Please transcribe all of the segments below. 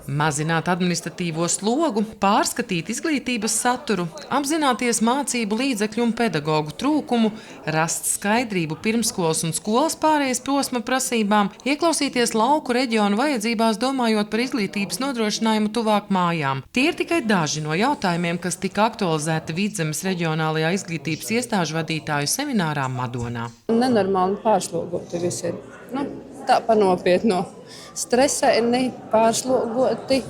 Mazināt administratīvo slogu, pārskatīt izglītības saturu, apzināties mācību līdzekļu un pedagogu trūkumu, rast skaidrību pirmskolas un skolas pārējas posma prasībām, ieklausīties lauku reģionu vajadzībās, domājot par izglītības nodrošinājumu tuvāk mājām. Tie ir tikai daži no jautājumiem, kas tika aktualizēti Vidzemes reģionālajā izglītības iestāžu vadītāju seminārā Madonā. Nenormāli pārslogoti visi ir. Tā pa nopietno. Stresaini, pārslogoti,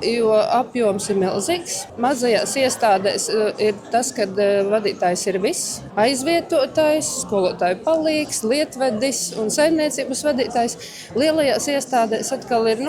jo apjoms ir milzīgs. Mazajās iestādēs ir tas, ka vadītājs ir viss. Aizvietotājs, skolotāju palīgs, lietvedis un saimniecības vadītājs. Lielajās iestādēs atkal ir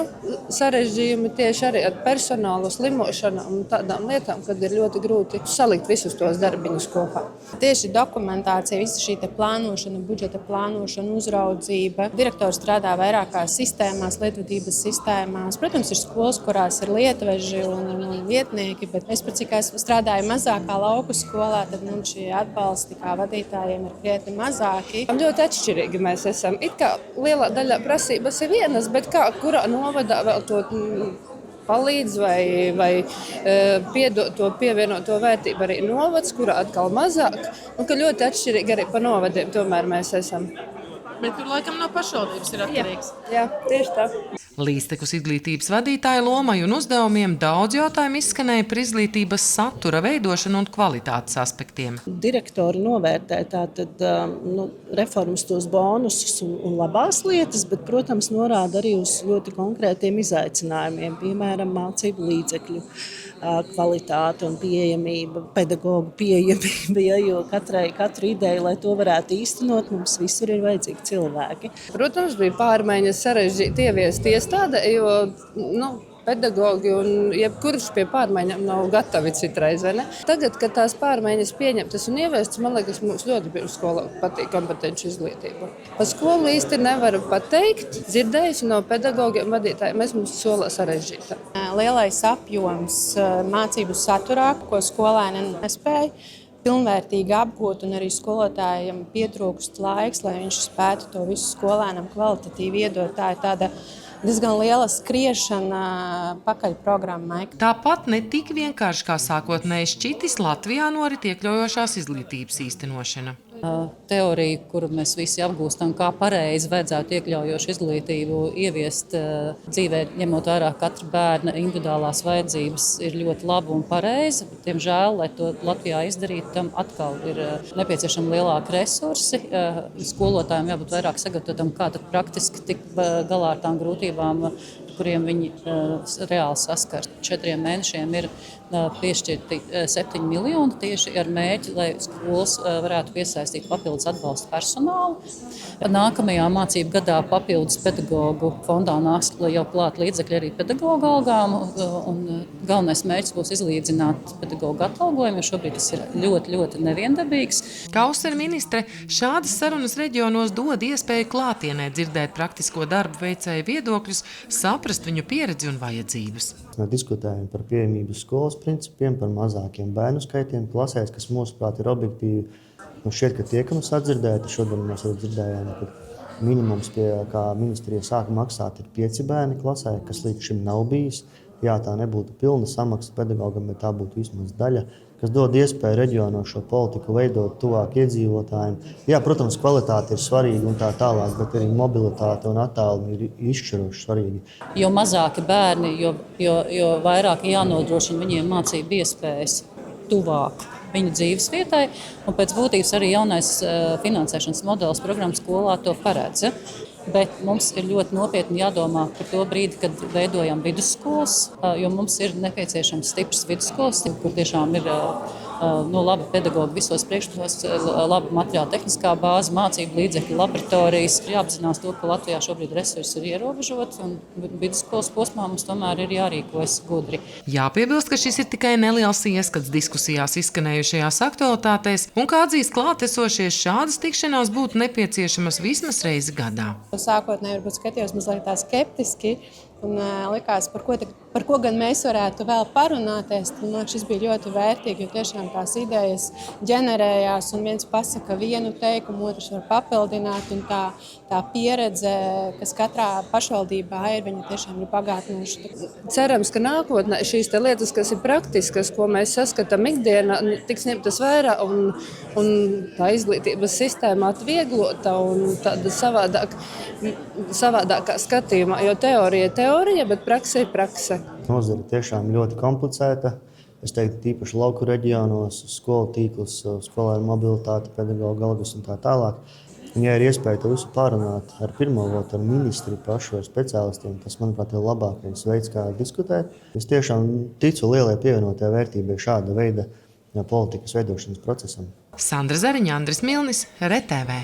sarežģījumi tieši arī ar personālu, slimošanu un tādām lietām, kad ir ļoti grūti salikt visus tos darbiņus kopā. Tieši dokumentācija, visa šī plānošana, budžeta plānošana, uzraudzība. Direktors strādā vairākās sistēmās, lietvedības sistēmās. Protams, ir skolas, kurās ir lietveži un vietnieki, bet es pat cik strādāju mazākā lauku skolā, tad šie atbalsti kā vadītājiem ir krietni mazāki. Ļoti atšķirīgi mēs esam. It kā lielā daļā prasības ir vienas, bet kā kurā novadā vēl to palīdz vai piedod to pievienoto vērtību arī novads, kurā atkal mazāk. Ka ļoti atšķirīgi arī pa novadiem tomēr mēs esam. Bet tur laikam no pašvaldības ir atkarīgs. Jā, tieši tā. Līdztekus izglītības vadītāja lomai un uzdevumiem daudz jautājumu izskanēja par izglītības satura veidošanu un kvalitātes aspektiem. Direktori novērtē tātad reformas tos bonusus un labās lietas, bet, protams, norāda arī uz ļoti konkrētiem izaicinājumiem, piemēram, mācību līdzekļu kvalitāte un pieejamība, pedagogu pieejamība, jo katru ideju, lai to varētu īstenot, mums visur ir vajadzīgi cilvēki. Protams, bija pārmaiņas sarežģīti ieviest iestāde, jo pedagogi un jebkurš pie pārmaiņām nav gatavi citreiz, vai ne? Tagad, kad tās pārmaiņas pieņemtas un ieviestas, man liekas, mums ļoti bija skolā patīk kompetenci izglītība. Par skolu īsti nevaru pateikt, dzirdējusi no pedagogiem vadītājiem, mums skolā sarežģīta. Lielais apjoms mācību saturā, ko skolēni nespēja pilnvērtīgi apgūt, un arī skolotājiem pietrūkst laiks, lai viņš spētu to visu skolēnam kvalitatīvi iedot. Tā ir tāda diezgan liela skriešana pakaļ programmai. Tāpat ne tik vienkārši kā sākotnēji šķitis, Latvijā norit iekļaujošās izglītības īstenošana. Teorija, kuru mēs visi apgūstam, kā pareizi vajadzētu iekļaujošu izglītību ieviest dzīvē, ņemot vērā katra bērna individuālās vajadzības, ir ļoti laba un pareiza. Diemžēl, lai to Latvijā izdarītu, tam atkal ir nepieciešami lielāki resursi. Skolotājiem jābūt vairāk sagatavotam, kā tad praktiski tikt galā ar tām grūtībām, kuriem viņi reāli saskars. 4 mēnešiem ir piešķirti 7 miljoni tieši ar mērķi, lai skolas varētu piesaistīt papildus atbalstu personālu. Nākamajā mācību gadā papildus pedagogu fondā nāks jau klāt līdzekļi arī pedagogu algām, un galvenais mērķis būs izlīdzināt pedagogu atalgojumu, jo šobrīd tas ir ļoti, ļoti neviendabīgs. Kausera ministre, šādas sarunas reģionos dod iespēju klātienē dzirdēt praktisko darbu veicēju viedokļus, saprast viņu pieredzi un vajadzības. Mēs diskutējam par pieejamību skolas principiem, par mazākiem bērnu skaitiem klasēs, kas mūsuprāt ir objektīvi. Šķiet, ka tiekam sadzirdēti. Šodien mēs arī dzirdējām, ka minimums, kā ministrija sāka maksāt, ir 5 bērni klasē, kas līdz šim nav bijis. Jā, tā nebūtu pilna samaksa pedagogam, bet tā būtu vismaz daļa, kas dod iespēju reģionos šo politiku veidot tuvāk iedzīvotājiem. Jā, protams, kvalitāte ir svarīga un tā tālāk, bet arī mobilitāte un attālumi ir izšķiroši svarīgi. Jo mazāki bērni, jo vairāk jānodrošina viņiem mācību iespējas tuvāk viņu dzīves vietai, un pēc būtības arī jaunais finansēšanas modelis programmas skolā to paredz. Bet mums ir ļoti nopietni jādomā par to brīdi, kad veidojam vidusskolas, jo mums ir nepieciešams stiprs vidusskolas, kur tiešām ir labi pedagogi visos priekšmetos, laba materiāla tehniskā bāze, mācību līdzekļi, laboratorijas. Jāapzinās to, ka Latvijā šobrīd resursi ir ierobežoti, un vidusskolas posmā mums tomēr ir jārīkojas gudri. Jāpiebilst, ka šis ir tikai neliels ieskats diskusijās izskanējušajās aktualitātēs, un kā atzīst klātesošie, šādas tikšanās būtu nepieciešamas vismaz reizi gadā. Sākotnēji varbūt skatījos mazliet tā skeptiski un likās, par ko gan mēs varētu vēl parunāties. Tad, man šis bija ļoti vērtīgi, jo tiešām tās idejas ģenerējās, un viens pasaka vienu teikumu, otrs var papildināt, un tā pieredze, kas katrā pašvaldībā ir, viņa tiešām ir bagātinoša. Cerams, ka nākotnē šīs lietas, kas ir praktiskas, ko mēs saskatām ikdienā, tiks ņemtas vērā un tā izglītības sistēma atvieglota un tāda savādākā skatījumā, jo teorija ir teorija, bet praksa ir praksa. Nozare tiešām ļoti komplicēta. Es teiktu, tīpaši lauku reģionos, skolu tīklus, skolēnu mobilitāte, pedagoģa algas un tā tālāk. Un, ja ir iespēja to visu pārunāt ar pirmo votu, ar ministru pašu, ar speciālistiem, tas, manuprāt, ir labākais veids, kā diskutēt. Es tiešām ticu lielai pievienotajai vērtībai šāda veida politikas veidošanas procesam. Sandra Zariņa, Andris Milnis, RTV.